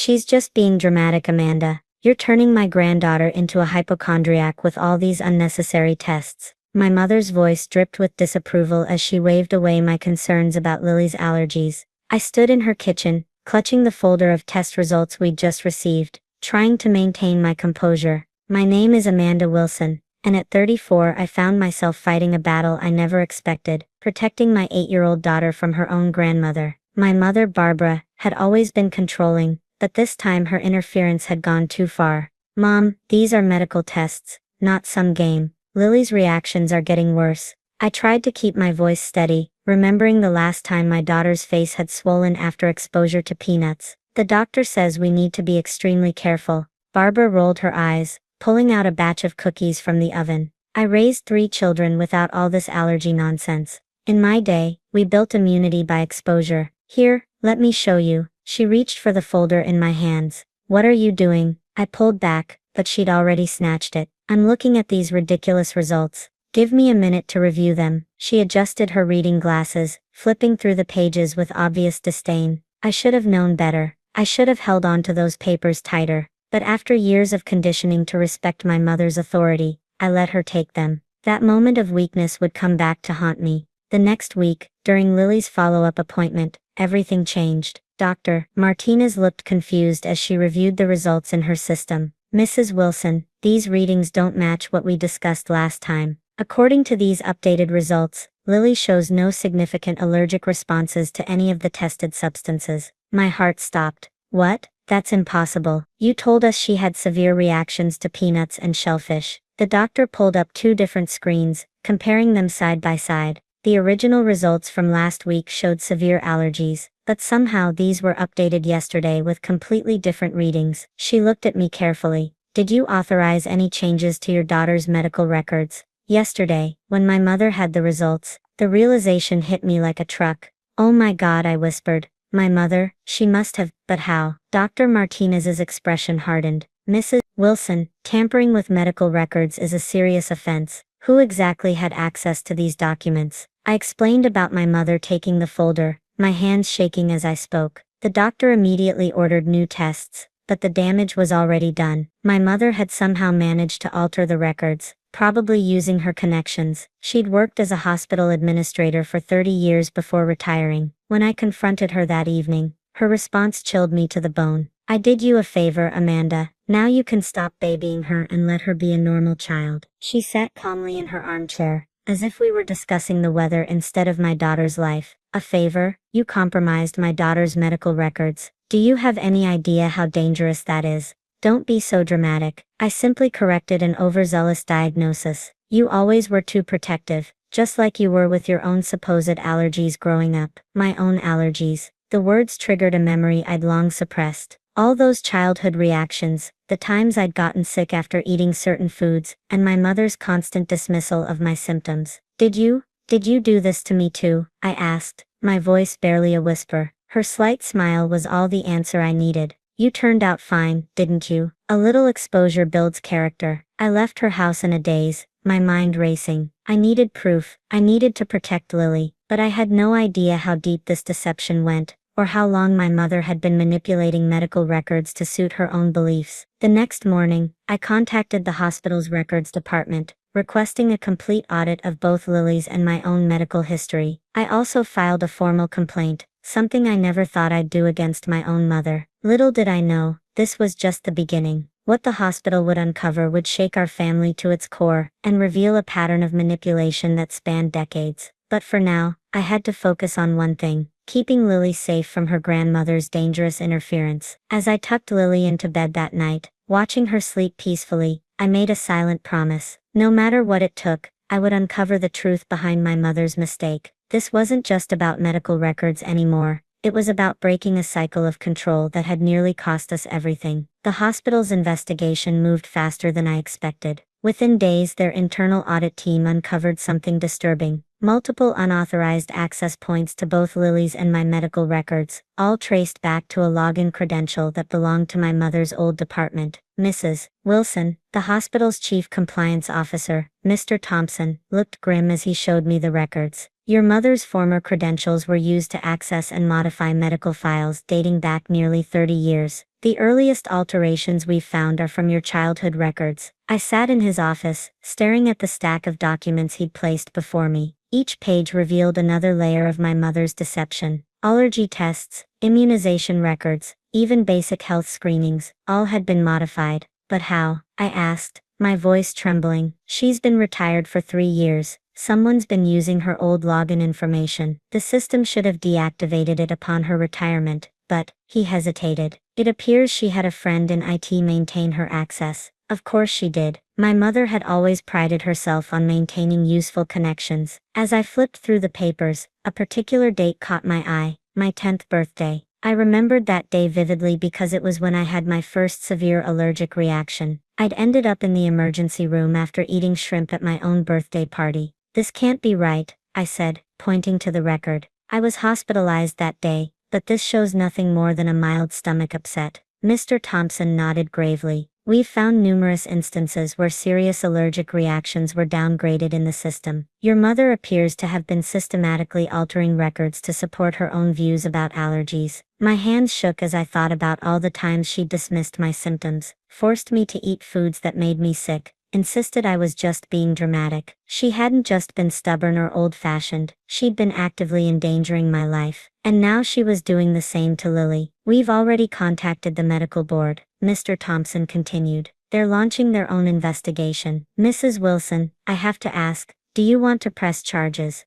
She's just being dramatic, Amanda. You're turning my granddaughter into a hypochondriac with all these unnecessary tests. My mother's voice dripped with disapproval as she waved away my concerns about Lily's allergies. I stood in her kitchen, clutching the folder of test results we'd just received, trying to maintain my composure. My name is Amanda Wilson, and at 34 I found myself fighting a battle I never expected, protecting my 8-year-old daughter from her own grandmother. My mother, Barbara, had always been controlling, but this time her interference had gone too far. Mom, these are medical tests, not some game. Lily's reactions are getting worse. I tried to keep my voice steady, remembering the last time my daughter's face had swollen after exposure to peanuts. The doctor says we need to be extremely careful. Barbara rolled her eyes, pulling out a batch of cookies from the oven. I raised 3 children without all this allergy nonsense. In my day, we built immunity by exposure. Here, let me show you. She reached for the folder in my hands. What are you doing? I pulled back, but she'd already snatched it. I'm looking at these ridiculous results. Give me a minute to review them. She adjusted her reading glasses, flipping through the pages with obvious disdain. I should have known better. I should have held on to those papers tighter. But after years of conditioning to respect my mother's authority, I let her take them. That moment of weakness would come back to haunt me. The next week, during Lily's follow-up appointment, everything changed. Dr. Martinez looked confused as she reviewed the results in her system. Mrs. Wilson, these readings don't match what we discussed last time. According to these updated results, Lily shows no significant allergic responses to any of the tested substances. My heart stopped. What? That's impossible. You told us she had severe reactions to peanuts and shellfish. The doctor pulled up 2 different screens, comparing them side by side. The original results from last week showed severe allergies, but somehow these were updated yesterday with completely different readings. She looked at me carefully. Did you authorize any changes to your daughter's medical records? Yesterday, when my mother had the results, the realization hit me like a truck. Oh my God, I whispered. My mother, she must have, but how? Dr. Martinez's expression hardened. Mrs. Wilson, tampering with medical records is a serious offense. Who exactly had access to these documents? I explained about my mother taking the folder, my hands shaking as I spoke. The doctor immediately ordered new tests, but the damage was already done. My mother had somehow managed to alter the records, probably using her connections. She'd worked as a hospital administrator for 30 years before retiring. When I confronted her that evening, her response chilled me to the bone. I did you a favor, Amanda. Now you can stop babying her and let her be a normal child. She sat calmly in her armchair, as if we were discussing the weather instead of my daughter's life. A favor? You compromised my daughter's medical records. Do you have any idea how dangerous that is? Don't be so dramatic. I simply corrected an overzealous diagnosis. You always were too protective, just like you were with your own supposed allergies growing up. My own allergies. The words triggered a memory I'd long suppressed. All those childhood reactions, the times I'd gotten sick after eating certain foods, and my mother's constant dismissal of my symptoms. Did you do this to me too? I asked, my voice barely a whisper. Her slight smile was all the answer I needed. You turned out fine, didn't you? A little exposure builds character. I left her house in a daze, my mind racing. I needed proof. I needed to protect Lily, but I had no idea how deep this deception went, or how long my mother had been manipulating medical records to suit her own beliefs. The next morning, I contacted the hospital's records department, requesting a complete audit of both Lily's and my own medical history. I also filed a formal complaint, something I never thought I'd do against my own mother. Little did I know, this was just the beginning. What the hospital would uncover would shake our family to its core, and reveal a pattern of manipulation that spanned decades. But for now, I had to focus on one thing: keeping Lily safe from her grandmother's dangerous interference. As I tucked Lily into bed that night, watching her sleep peacefully, I made a silent promise. No matter what it took, I would uncover the truth behind my mother's mistake. This wasn't just about medical records anymore. It was about breaking a cycle of control that had nearly cost us everything. The hospital's investigation moved faster than I expected. Within days, their internal audit team uncovered something disturbing. Multiple unauthorized access points to both Lily's and my medical records, all traced back to a login credential that belonged to my mother's old department. Mrs. Wilson, the hospital's chief compliance officer, Mr. Thompson, looked grim as he showed me the records. Your mother's former credentials were used to access and modify medical files dating back nearly 30 years. The earliest alterations we've found are from your childhood records. I sat in his office, staring at the stack of documents he'd placed before me. Each page revealed another layer of my mother's deception. Allergy tests, immunization records, even basic health screenings, all had been modified. But how? I asked, my voice trembling. She's been retired for 3 years. Someone's been using her old login information. The system should have deactivated it upon her retirement, but, he hesitated. It appears she had a friend in IT maintain her access. Of course she did. My mother had always prided herself on maintaining useful connections. As I flipped through the papers, a particular date caught my eye, my 10th birthday. I remembered that day vividly because it was when I had my first severe allergic reaction. I'd ended up in the emergency room after eating shrimp at my own birthday party. This can't be right, I said, pointing to the record. I was hospitalized that day, but this shows nothing more than a mild stomach upset. Mr. Thompson nodded gravely. We've found numerous instances where serious allergic reactions were downgraded in the system. Your mother appears to have been systematically altering records to support her own views about allergies. My hands shook as I thought about all the times she'd dismissed my symptoms, forced me to eat foods that made me sick, insisted I was just being dramatic. She hadn't just been stubborn or old-fashioned, she'd been actively endangering my life. And now she was doing the same to Lily. We've already contacted the medical board, Mr. Thompson continued. They're launching their own investigation. Mrs. Wilson, I have to ask, do you want to press charges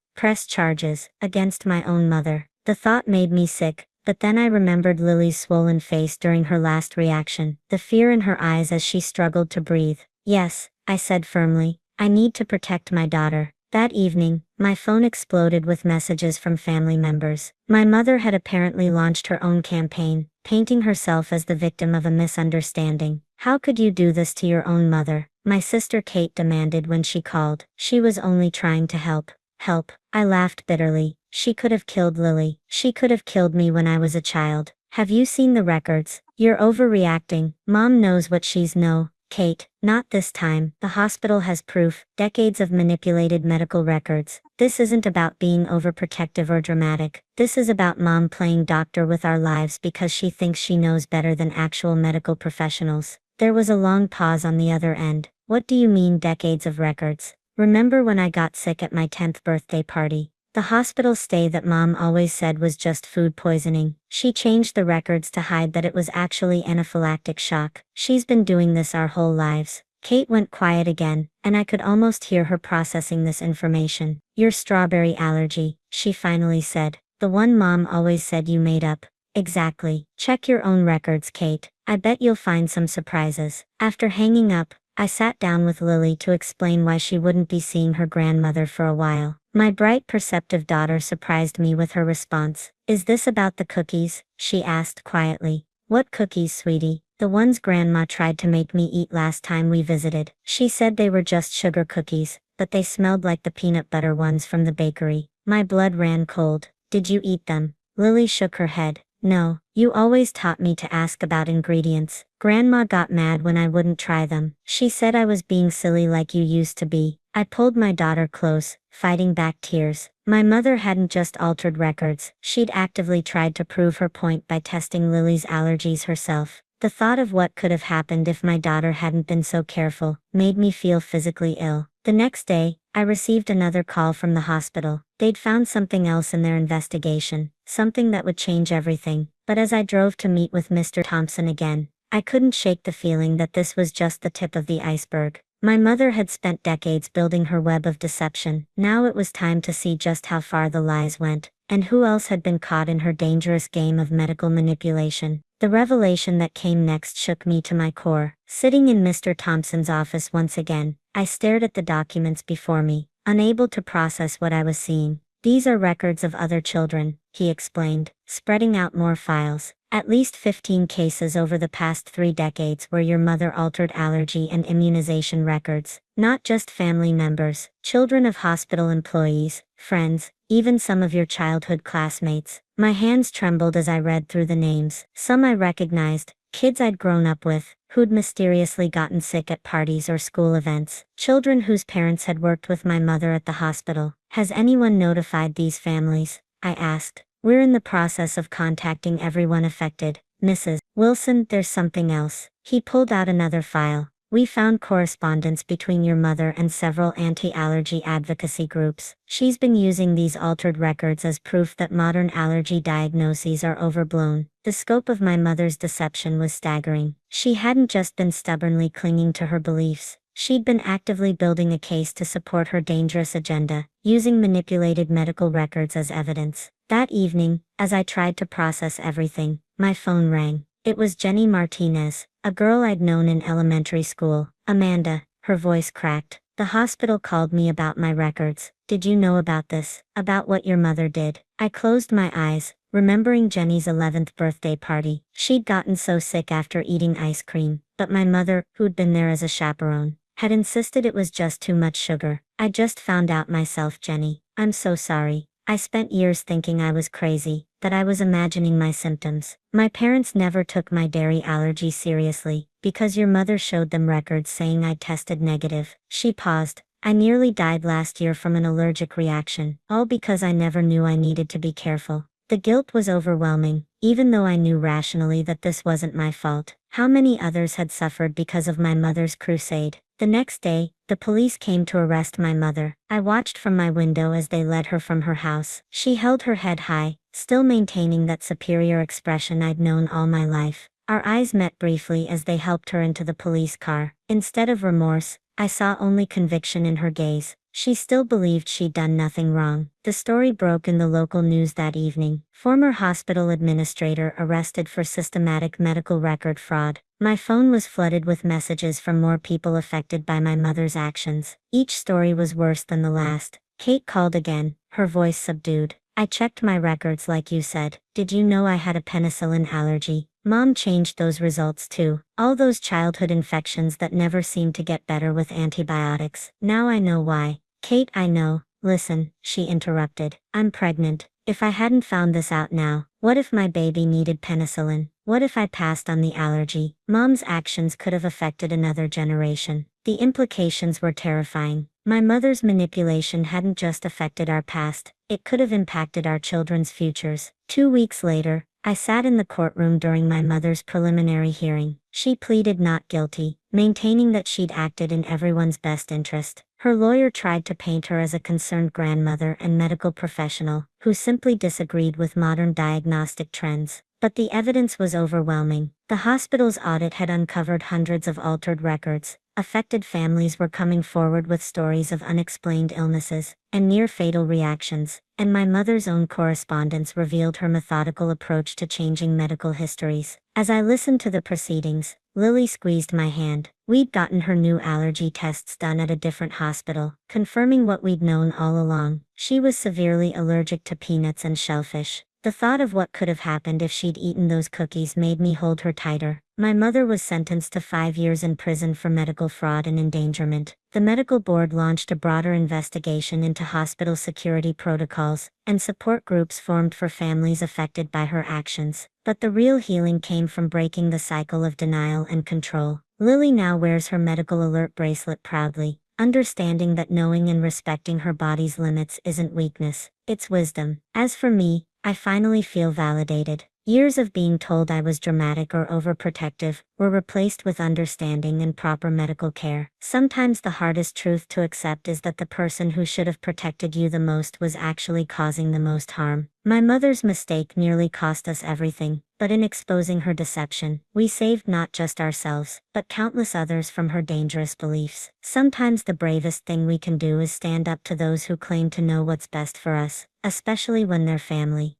against my own mother? The thought made me sick. But then I remembered Lily's swollen face during her last reaction, the fear in her eyes as she struggled to breathe. Yes, I said firmly, I need to protect my daughter. That evening, my phone exploded with messages from family members. My mother had apparently launched her own campaign, painting herself as the victim of a misunderstanding. How could you do this to your own mother? My sister Kate demanded when she called. She was only trying to help. Help. I laughed bitterly. She could have killed Lily. She could have killed me when I was a child. Have you seen the records? You're overreacting. Mom knows what she's no. Kate, not this time. The hospital has proof, decades of manipulated medical records. This isn't about being overprotective or dramatic. This is about Mom playing doctor with our lives because she thinks she knows better than actual medical professionals. There was a long pause on the other end. What do you mean decades of records? Remember when I got sick at my 10th birthday party? The hospital stay that Mom always said was just food poisoning. She changed the records to hide that it was actually anaphylactic shock. She's been doing this our whole lives. Kate went quiet again, and I could almost hear her processing this information. Your strawberry allergy, she finally said. The one Mom always said you made up. Exactly. Check your own records, Kate. I bet you'll find some surprises. After hanging up, I sat down with Lily to explain why she wouldn't be seeing her grandmother for a while. My bright, perceptive daughter surprised me with her response. Is this about the cookies? She asked quietly. What cookies, sweetie? The ones Grandma tried to make me eat last time we visited. She said they were just sugar cookies, but they smelled like the peanut butter ones from the bakery. My blood ran cold. Did you eat them? Lily shook her head. No, you always taught me to ask about ingredients. Grandma got mad when I wouldn't try them. She said I was being silly like you used to be. I pulled my daughter close, fighting back tears. My mother hadn't just altered records, she'd actively tried to prove her point by testing Lily's allergies herself. The thought of what could have happened if my daughter hadn't been so careful made me feel physically ill. The next day, I received another call from the hospital. They'd found something else in their investigation, something that would change everything. But as I drove to meet with Mr. Thompson again, I couldn't shake the feeling that this was just the tip of the iceberg. My mother had spent decades building her web of deception. Now it was time to see just how far the lies went, and who else had been caught in her dangerous game of medical manipulation. The revelation that came next shook me to my core. Sitting in Mr. Thompson's office once again, I stared at the documents before me, unable to process what I was seeing. These are records of other children, he explained, spreading out more files. At least 15 cases over the past 3 decades where your mother altered allergy and immunization records. Not just family members, children of hospital employees, friends, even some of your childhood classmates. My hands trembled as I read through the names. Some I recognized, kids I'd grown up with, who'd mysteriously gotten sick at parties or school events. Children whose parents had worked with my mother at the hospital. Has anyone notified these families? I asked. We're in the process of contacting everyone affected, Mrs. Wilson, there's something else. He pulled out another file. We found correspondence between your mother and several anti-allergy advocacy groups. She's been using these altered records as proof that modern allergy diagnoses are overblown. The scope of my mother's deception was staggering. She hadn't just been stubbornly clinging to her beliefs. She'd been actively building a case to support her dangerous agenda, using manipulated medical records as evidence. That evening, as I tried to process everything, my phone rang. It was Jenny Martinez, a girl I'd known in elementary school. Amanda, her voice cracked. The hospital called me about my records. Did you know about this? About what your mother did? I closed my eyes, remembering Jenny's 11th birthday party. She'd gotten so sick after eating ice cream, but my mother, who'd been there as a chaperone, had insisted it was just too much sugar. I just found out myself, Jenny. I'm so sorry. I spent years thinking I was crazy, that I was imagining my symptoms. My parents never took my dairy allergy seriously, because your mother showed them records saying I'd tested negative. She paused. I nearly died last year from an allergic reaction, all because I never knew I needed to be careful. The guilt was overwhelming, even though I knew rationally that this wasn't my fault. How many others had suffered because of my mother's crusade? The next day, the police came to arrest my mother. I watched from my window as they led her from her house. She held her head high, still maintaining that superior expression I'd known all my life. Our eyes met briefly as they helped her into the police car. Instead of remorse, I saw only conviction in her gaze. She still believed she'd done nothing wrong. The story broke in the local news that evening. Former hospital administrator arrested for systematic medical record fraud. My phone was flooded with messages from more people affected by my mother's actions. Each story was worse than the last. Kate called again, her voice subdued. I checked my records like you said. Did you know I had a penicillin allergy? Mom changed those results too. All those childhood infections that never seemed to get better with antibiotics. Now I know why. Kate, I know. Listen, she interrupted. I'm pregnant. If I hadn't found this out now, what if my baby needed penicillin? What if I passed on the allergy? Mom's actions could have affected another generation. The implications were terrifying. My mother's manipulation hadn't just affected our past, it could have impacted our children's futures. 2 weeks later, I sat in the courtroom during my mother's preliminary hearing. She pleaded not guilty, maintaining that she'd acted in everyone's best interest. Her lawyer tried to paint her as a concerned grandmother and medical professional, who simply disagreed with modern diagnostic trends. But the evidence was overwhelming. The hospital's audit had uncovered hundreds of altered records. Affected families were coming forward with stories of unexplained illnesses and near-fatal reactions, and my mother's own correspondence revealed her methodical approach to changing medical histories. As I listened to the proceedings, Lily squeezed my hand. We'd gotten her new allergy tests done at a different hospital, confirming what we'd known all along. She was severely allergic to peanuts and shellfish. The thought of what could have happened if she'd eaten those cookies made me hold her tighter. My mother was sentenced to 5 years in prison for medical fraud and endangerment. The medical board launched a broader investigation into hospital security protocols, and support groups formed for families affected by her actions. But the real healing came from breaking the cycle of denial and control. Lily now wears her medical alert bracelet proudly, understanding that knowing and respecting her body's limits isn't weakness, it's wisdom. As for me, I finally feel validated. Years of being told I was dramatic or overprotective were replaced with understanding and proper medical care. Sometimes the hardest truth to accept is that the person who should have protected you the most was actually causing the most harm. My mother's mistake nearly cost us everything, but in exposing her deception, we saved not just ourselves, but countless others from her dangerous beliefs. Sometimes the bravest thing we can do is stand up to those who claim to know what's best for us, especially when they're family.